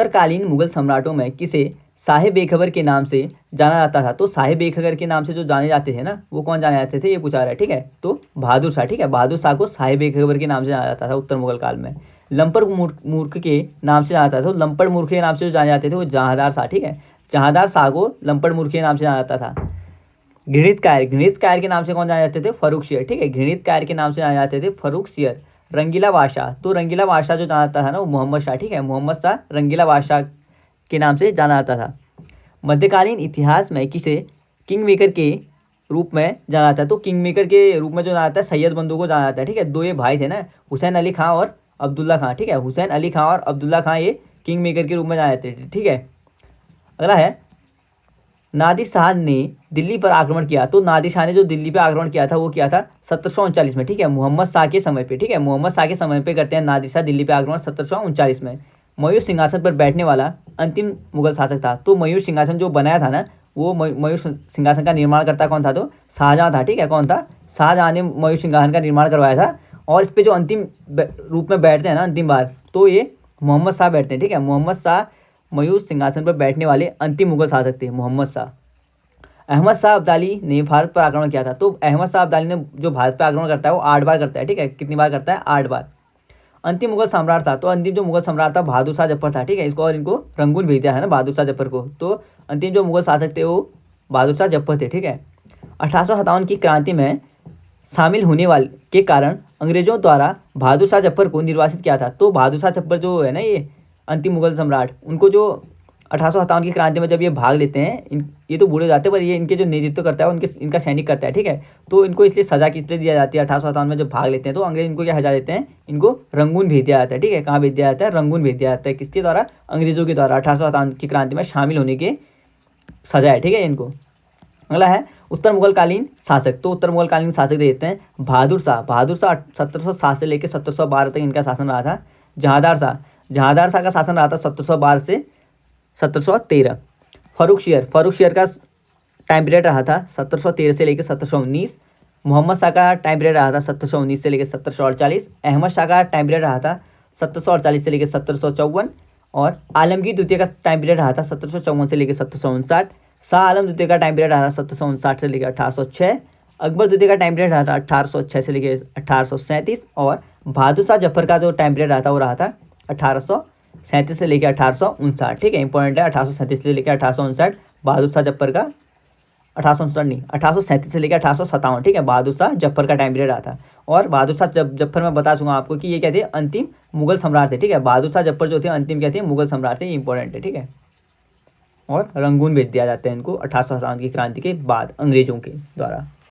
उत्तरकालीन मुगल सम्राटों में किसे शाह बेखबर के नाम से जाना जाता था? तो शाह बेखबर के नाम से जो जाने जाते थे ना, वो कौन जाने जाते थे, ये पूछा रहा है। ठीक है, तो बहादुर शाह। ठीक है, बहादुर शाह को शाह बेखबर के नाम से जाना जाता था उत्तर मुगल काल में। लंपर मूर्ख के नाम से जाना जाता था, तो लंपट मूर्ख के नाम से जो जाने जाते थे वो जहांदार शाह। ठीक है, जहांदार शाह को लंपट मूर्ख के नाम से जाना जाता था। घृणित कायर के नाम से कौन जाने जाते थे? फर्रुख शेर। ठीक है, घृणित कायर के नाम से जाने जाते थे फर्रुख शेर। रंगीला बादशाह, तो रंगीला बादशाह जो जाना जाता था ना, वो मोहम्मद शाह। ठीक है, मोहम्मद शाह रंगीला बादशाह के नाम से जाना जाता था। मध्यकालीन इतिहास में किसे किंग मेकर के रूप में जाना जाता है? तो किंग मेकर के रूप में जो जाना जाता है सैयद बंधु को जाना जाता है। ठीक है, दो ये भाई थे ना, हुसैन अली खां और अब्दुल्ला खां। ठीक है, हुसैन अली खां और अब्दुल्ला खां ये किंग मेकर के रूप में जाना जाते थे। ठीक है, अगला है नादिर शाह ने दिल्ली पर आक्रमण किया। तो नादिर शाह ने जो दिल्ली पर आक्रमण किया था वो किया था 1739 में। ठीक है, मोहम्मद शाह के समय पे। ठीक है, मोहम्मद शाह के समय पे करते हैं नादिर शाह दिल्ली पे आक्रमण 1739 में। मयूर सिंहासन पर बैठने वाला अंतिम मुगल शासक था। तो मयूर सिंहासन जो बनाया था ना, वो मयूर सिंहासन का निर्माण करता कौन था? तो शाहजहाँ था। ठीक है, कौन था? शाहजहाँ ने मयूर सिंहासन का निर्माण करवाया था। और इस पर जो अंतिम रूप में बैठते हैं ना, अंतिम बार, तो ये मोहम्मद शाह बैठते हैं। ठीक है, मोहम्मद शाह मयूर सिंहासन पर बैठने वाले अंतिम मुगल शासक थे मोहम्मद शाह। अहमद शाह अब्दाली ने भारत पर आक्रमण किया था। तो अहमद शाह अब्दाली ने जो भारत पर आक्रमण करता है वो 8 बार करता है। ठीक है, कितनी बार करता है? 8 बार। अंतिम मुगल सम्राट था, तो अंतिम जो मुगल सम्राट था बहादुर शाह जफर था। ठीक है, इसको और इनको रंगून भेज दिया है ना बहादुर शाह जफर को। तो अंतिम जो मुगल शासक थे वो बहादुर शाह जफर थे। ठीक है, 1857 की क्रांति में शामिल होने वाले के कारण अंग्रेजों द्वारा बहादुर शाह जफर को निर्वासित किया था। तो बहादुर शाह जफर जो है ना, ये अंतिम मुगल सम्राट, उनको जो 1857 की क्रांति में जब ये भाग लेते हैं, ये तो बूढ़े हो जाते हैं, पर ये इनके जो नेतृत्व करता है इनका सैनिक करता है। ठीक है, तो इनको इसलिए सजा किस लिए दिया जाती है? 1857 में जब भाग लेते हैं तो अंग्रेज इनको क्या सजा देते हैं? इनको रंगून भेज दिया जाता है। ठीक है, कहाँ भेज दिया जाता है? रंगून भेज दिया जाता है। किसके द्वारा? अंग्रेजों के द्वारा 1857 की क्रांति में शामिल होने के सजा है। ठीक है, इनको। अगला है उत्तर मुगलकालीन शासक। तो उत्तर मुगलकालीन शासक देते हैं बहादुर शाह। बहादुर शाह 1707 से लेकर 1712 तक इनका शासन रहा था। जहांदार शाह का शासन रहा था 1712 से 1713। फर्रुख शेर का टाइम पीरियड रहा था 1713 से लेकर 1719। मोहम्मद शाह का टाइम पीरियड रहा था 1719 से लेकर 1748। अहमद शाह का टाइम पीरियड रहा था 1748 से लेकर 1754। और आलमगीर द्वितीय का टाइम पीरियड रहा था 1754 से लेकर 1759। शाह आलम द्वितीय का टाइम पीरियड रहा था 1759 से लेकर 1806। अकबर द्वितीय का टाइम पीरियड रहा था 1806 से लेकर 1837। और बहादुर शाह जफर का जो टाइम पीरियड रहा था वो रहा था 1837 से लेकर 1859। ठीक है, इंपॉर्टेंट है। 1837 से लेकर 1859 बहादुर शाह जफर का, 1859 नहीं, 1837 से लेकर 1857। ठीक है, बहादुर शाह जफर का टाइम पीरियड रहा था। और बहादुर शाह जफर मैं बता दूंगा आपको कि ये क्या थे? अंतिम मुगल सम्राट थे। ठीक है, बहादुर शाह जफर जो थे अंतिम क्या थे? मुगल सम्राट थे। ये इंपॉर्टेंट है। ठीक है, और रंगून भेज दिया जाता है इनको 1857 की क्रांति के बाद अंग्रेजों के द्वारा।